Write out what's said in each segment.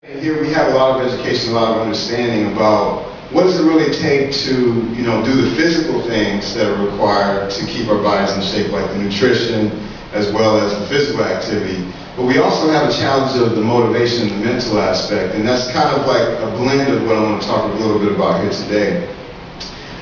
And here we have a lot of education, a lot of understanding about what does it really take to, do the physical things that are required to keep our bodies in shape, like the nutrition as well as the physical activity. But we also have a challenge of the motivation and the mental aspect, and that's kind of like a blend of what I want to talk a little bit about here today.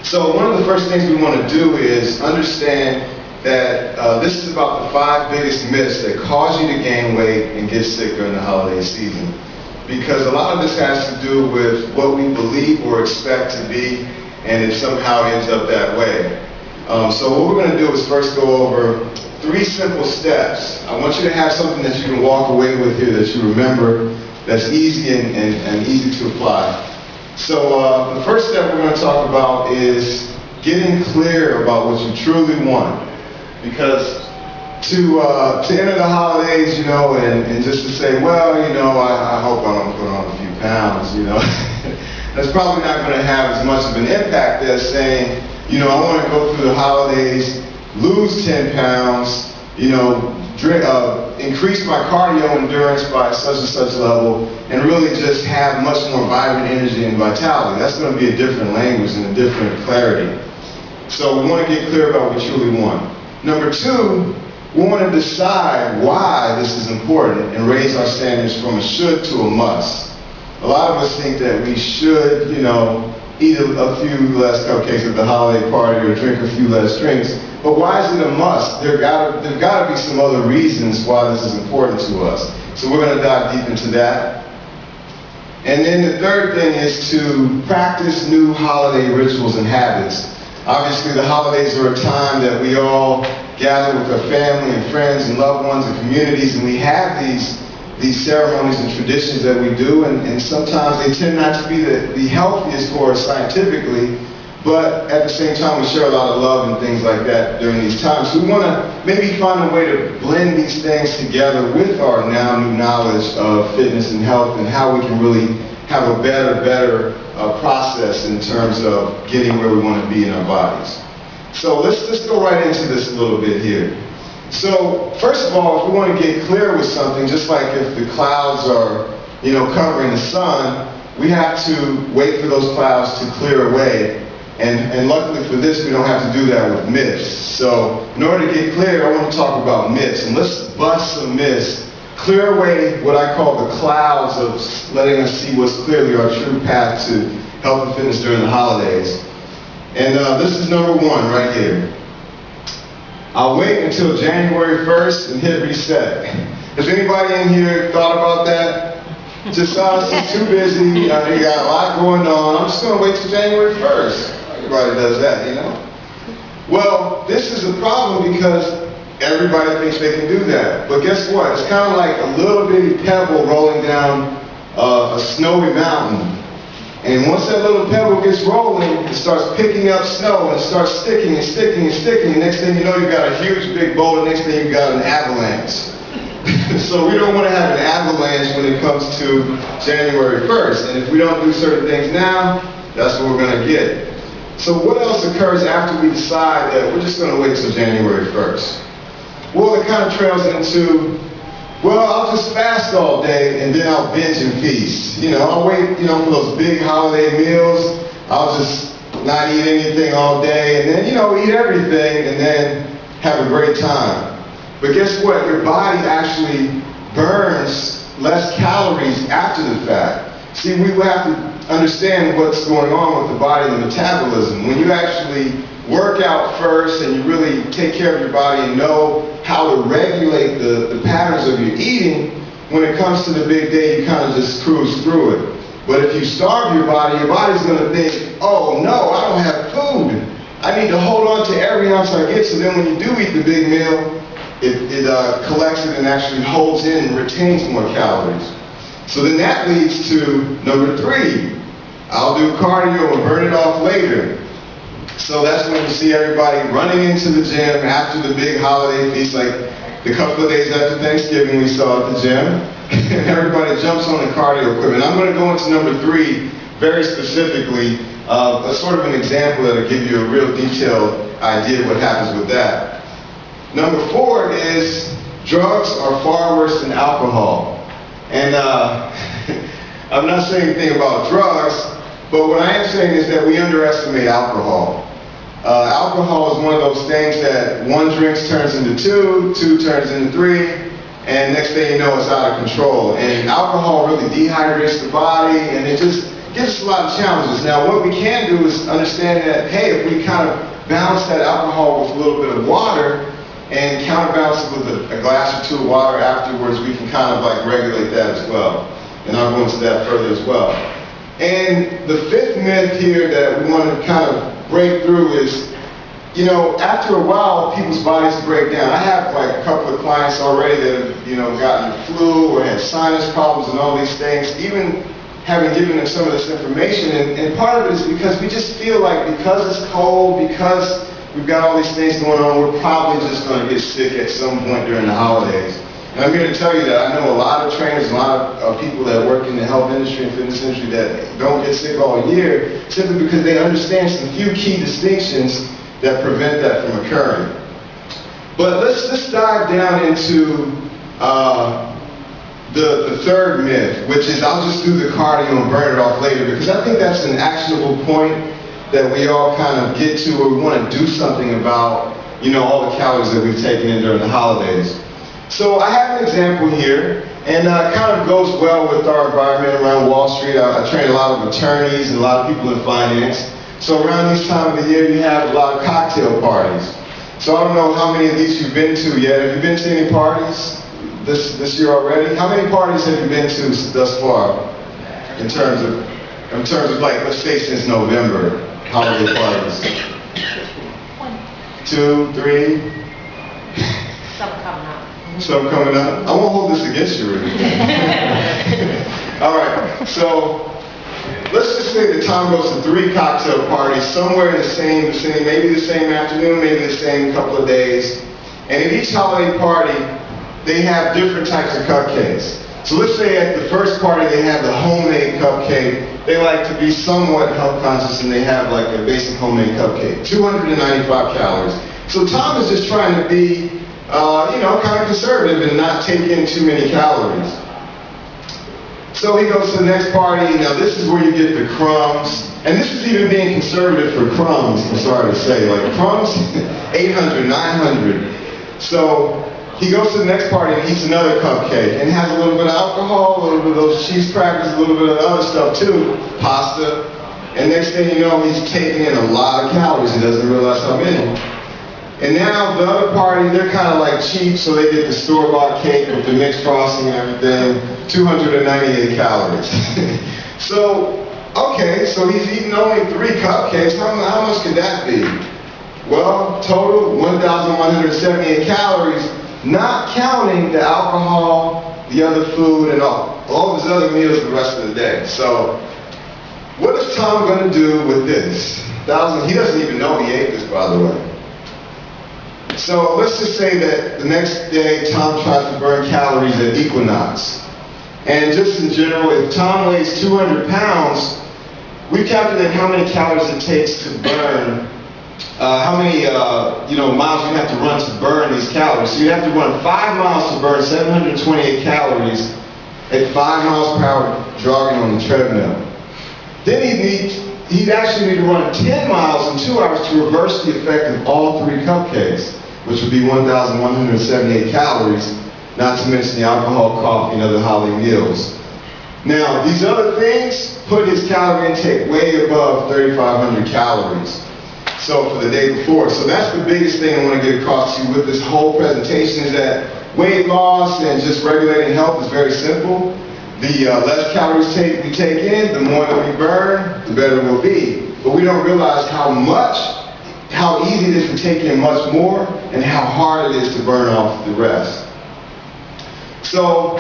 So one of the first things we want to do is understand that this is about the 5 biggest myths that cause you to gain weight and get sick during the holiday season. Because a lot of this has to do with what we believe or expect to be, and it somehow ends up that way. So what we're going to do is first go over 3 simple steps. I want you to have something that you can walk away with here that you remember, that's easy and easy to apply. So the first step we're going to talk about is getting clear about what you truly want. Because to enter the holidays, and just to say, well, I hope I don't put on a few pounds, that's probably not going to have as much of an impact as saying, I want to go through the holidays, lose 10 pounds, increase my cardio endurance by such and such level, and really just have much more vibrant energy and vitality. That's going to be a different language and a different clarity. So we want to get clear about what we truly want. Number 2, we want to decide why this is important and raise our standards from a should to a must. A lot of us think that we should, eat a few less cupcakes at the holiday party or drink a few less drinks. But why is it a must? There've got to be some other reasons why this is important to us. So we're going to dive deep into that. And then the third thing is to practice new holiday rituals and habits. Obviously, the holidays are a time that we all gather with our family and friends and loved ones and communities, and we have these ceremonies and traditions that we do, and sometimes they tend not to be the healthiest for us scientifically, but at the same time we share a lot of love and things like that during these times. So we want to maybe find a way to blend these things together with our now new knowledge of fitness and health and how we can really have a better process in terms of getting where we want to be in our bodies. So let's go right into this a little bit here. So first of all, if we want to get clear with something, just like if the clouds are, covering the sun, we have to wait for those clouds to clear away. And luckily for this, we don't have to do that with myths. So in order to get clear, I want to talk about myths. And let's bust some myths. Clear away what I call the clouds of letting us see what's clearly our true path to health and fitness during the holidays. And this is number 1 right here. I'll wait until January 1st and hit reset. Has anybody in here thought about that? Just it's too busy, you got a lot going on. I'm just going to wait till January 1st. Everybody does that, Well, this is a problem because everybody thinks they can do that. But guess what? It's kind of like a little bitty pebble rolling down a snowy mountain. And once that little pebble gets rolling, it starts picking up snow and it starts sticking and sticking and sticking. And next thing you know, you've got a huge big boulder. Next thing you've got an avalanche. So we don't want to have an avalanche when it comes to January 1st. And if we don't do certain things now, that's what we're going to get. So what else occurs after we decide that we're just going to wait till January 1st? Well, it kind of trails into, well, I'll just fast all day and then I'll binge and feast. I'll wait, for those big holiday meals. I'll just not eat anything all day and then, eat everything and then have a great time. But guess what? Your body actually burns less calories after the fact. See, we have to understand what's going on with the body and the metabolism. When you actually work out first and you really take care of your body and know how to regulate the patterns of your eating, when it comes to the big day, you kind of just cruise through it. But if you starve your body's going to think, oh no, I don't have food. I need to hold on to every ounce I get, so then when you do eat the big meal, it collects it and actually holds in and retains more calories. So then that leads to number 3. I'll do cardio and burn it off later. So that's when you see everybody running into the gym after the big holiday feast, like the couple of days after Thanksgiving we saw at the gym. And everybody jumps on the cardio equipment. I'm going to go into number 3 very specifically, a sort of an example that'll give you a real detailed idea of what happens with that. Number 4 is drugs are far worse than alcohol. And I'm not saying anything about drugs, but what I am saying is that we underestimate alcohol. Alcohol is one of those things that one drink turns into two, two turns into three, and next thing you know, it's out of control. And alcohol really dehydrates the body, and it just gives us a lot of challenges. Now, what we can do is understand that, hey, if we kind of balance that alcohol with a little bit of water, and counterbalance it with a glass or two of water afterwards, we can kind of like regulate that as well. And I'll go into that further as well. And the fifth myth here that we want to kind of break through is, you know, after a while, people's bodies break down. I have like a couple of clients already that have, you know, gotten the flu or had sinus problems and all these things, even having given them some of this information. And part of it is because we just feel like because it's cold, because we've got all these things going on, we're probably just going to get sick at some point during the holidays. And I'm here to tell you that I know a lot of trainers, a lot of people that work in the health industry and fitness industry that don't get sick all year simply because they understand some few key distinctions that prevent that from occurring. But let's dive down into the third myth, which is I'll just do the cardio and burn it off later, because I think that's an actionable point that we all kind of get to where we want to do something about, you know, all the calories that we've taken in during the holidays. So I have an example here, and it kind of goes well with our environment around Wall Street. I train a lot of attorneys and a lot of people in finance. So around this time of the year, you have a lot of cocktail parties. So I don't know how many of these you've been to yet. Have you been to any parties this year already? How many parties have you been to thus far in terms of like, let's say since November, holiday parties? 2, 3? Some coming up. Some coming up. I won't hold this against you, really. All right, so let's just say that Tom goes to 3 cocktail parties somewhere in the same vicinity, maybe the same afternoon, maybe the same couple of days. And at each holiday party, they have different types of cupcakes. So let's say at the first party they have the homemade cupcake. They like to be somewhat health conscious and they have like a basic homemade cupcake, 295 calories. So Tom is just trying to be, you know, kind of conservative and not take in too many calories. So he goes to the next party. Now this is where you get the crumbs. And this is even being conservative for crumbs, I'm sorry to say. Like crumbs, 800, 900. So he goes to the next party and eats another cupcake and has a little bit of alcohol, a little bit of those cheese crackers, a little bit of other stuff too, pasta. And next thing you know, he's taking in a lot of calories. He doesn't realize how many. And now the other party, they're kind of like cheap, so they get the store-bought cake with the mixed frosting and everything, 298 calories. So, okay, so he's eating only 3 cupcakes. How much could that be? Well, total 1,178 calories, not counting the alcohol, the other food, and all of his other meals the rest of the day. So, what is Tom going to do with this? He doesn't even know he ate this, by the way. So let's just say that the next day Tom tries to burn calories at equinox. And just in general, if Tom weighs 200 pounds, we calculate how many calories it takes to burn, how many miles you have to run to burn these calories. So you have to run 5 miles to burn 728 calories at 5 miles per hour jogging on the treadmill. Then he'd actually need to run 10 miles in 2 hours to reverse the effect of all 3 cupcakes, which would be 1,178 calories, not to mention the alcohol, coffee, and other holiday meals. Now, these other things put his calorie intake way above 3,500 calories. So for the day before. So that's the biggest thing I want to get across to you with this whole presentation is that weight loss and just regulating health is very simple. The less calories we take in, the more that we burn, the better we'll be. But we don't realize how easy it is to take in much more and how hard it is to burn off the rest. So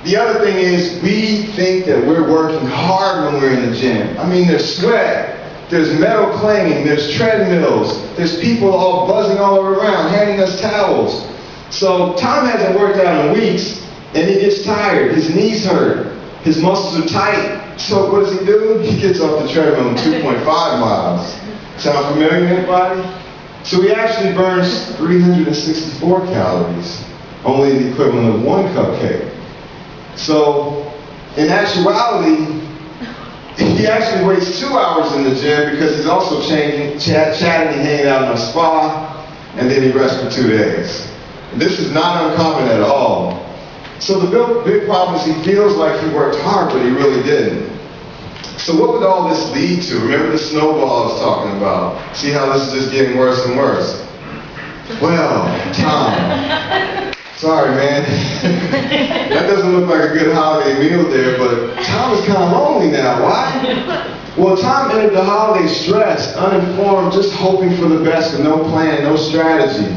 the other thing is we think that we're working hard when we're in the gym. I mean, there's sweat, there's metal clanging, there's treadmills, there's people all buzzing all around handing us towels. So Tom hasn't worked out in weeks and he gets tired, his knees hurt, his muscles are tight. So what does he do? He gets off the treadmill in 2.5 miles. Sound familiar, anybody? So he actually burns 364 calories, only the equivalent of 1 cupcake. So in actuality, he actually waits 2 hours in the gym because he's also chatting and hanging out in a spa, and then he rests for 2 days. This is not uncommon at all. So the big problem is he feels like he worked hard, but he really didn't. So what would all this lead to? Remember the snowball I was talking about? See how this is just getting worse and worse? Well, Tom, sorry man, that doesn't look like a good holiday meal there, but Tom is kind of lonely now. Why? Well, Tom entered the holiday stressed, uninformed, just hoping for the best with no plan, no strategy.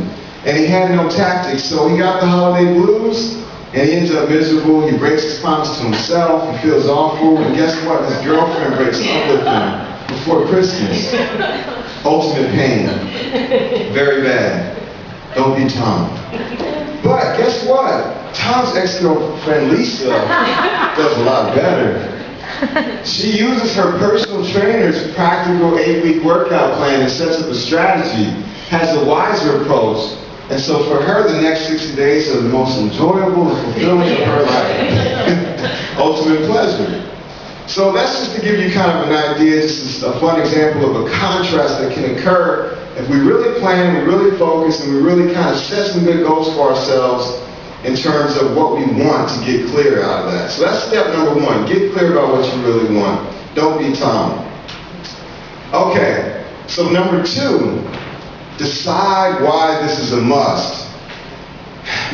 And he had no tactics, so he got the holiday blues, and he ends up miserable. He breaks his promise to himself, he feels awful, and guess what? His girlfriend breaks up with him before Christmas. Ultimate pain. Very bad. Don't be Tom. But guess what? Tom's ex-girlfriend Lisa does a lot better. She uses her personal trainer's practical 8-week workout plan and sets up a strategy, has a wiser approach, and so for her the next 60 days are the most enjoyable and fulfilling of her life. Ultimate pleasure. So that's just to give you kind of an idea, just a fun example of a contrast that can occur if we really plan, we really focus, and we really kind of set some good goals for ourselves in terms of what we want to get clear out of that. So that's step number 1. Get clear about what you really want. Don't be Tom. Okay, so number 2, decide why this is a must.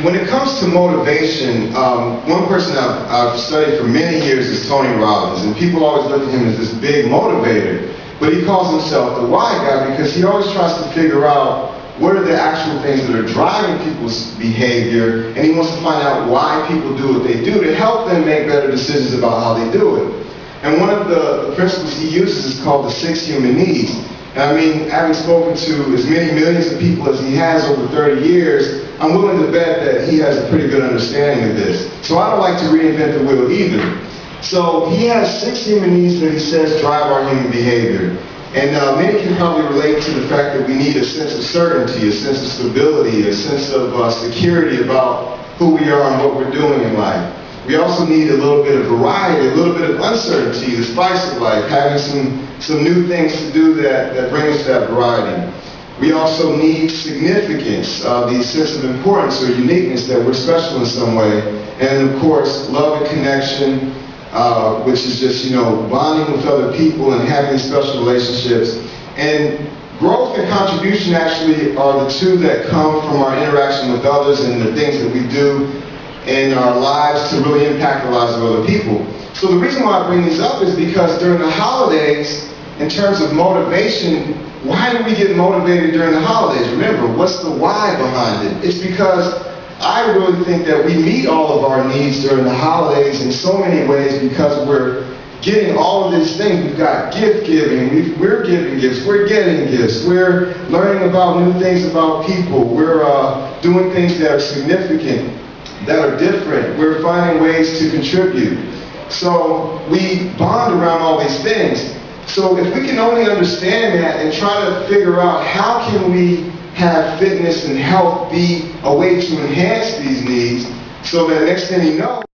When it comes to motivation, one person I've studied for many years is Tony Robbins, and people always look at him as this big motivator, but he calls himself the why guy because he always tries to figure out what are the actual things that are driving people's behavior, and he wants to find out why people do what they do to help them make better decisions about how they do it. And one of the principles he uses is called the 6 human needs. And I mean, having spoken to as many millions of people as he has over 30 years, I'm willing to bet that he has a pretty good understanding of this. So I don't like to reinvent the wheel either. So he has 6 human needs that he says drive our human behavior. And many can probably relate to the fact that we need a sense of certainty, a sense of stability, a sense of security about who we are and what we're doing in life. We also need a little bit of variety, a little bit of uncertainty, the spice of life, having some new things to do that bring us that variety. We also need significance, the sense of importance or uniqueness that we're special in some way. And of course, love and connection, which is just, bonding with other people and having special relationships. And growth and contribution actually are the 2 that come from our interaction with others and the things that we do in our lives to really impact the lives of other people. So the reason why I bring these up is because during the holidays, in terms of motivation, why do we get motivated during the holidays? Remember, what's the why behind it? It's because I really think that we meet all of our needs during the holidays in so many ways because we're getting all of these things. We've got gift giving, we're giving gifts, we're getting gifts, we're learning about new things about people, we're doing things that are significant, that are different, we're finding ways to contribute. So we bond around all these things. So if we can only understand that and try to figure out how can we have fitness and health be a way to enhance these needs so that next thing you know,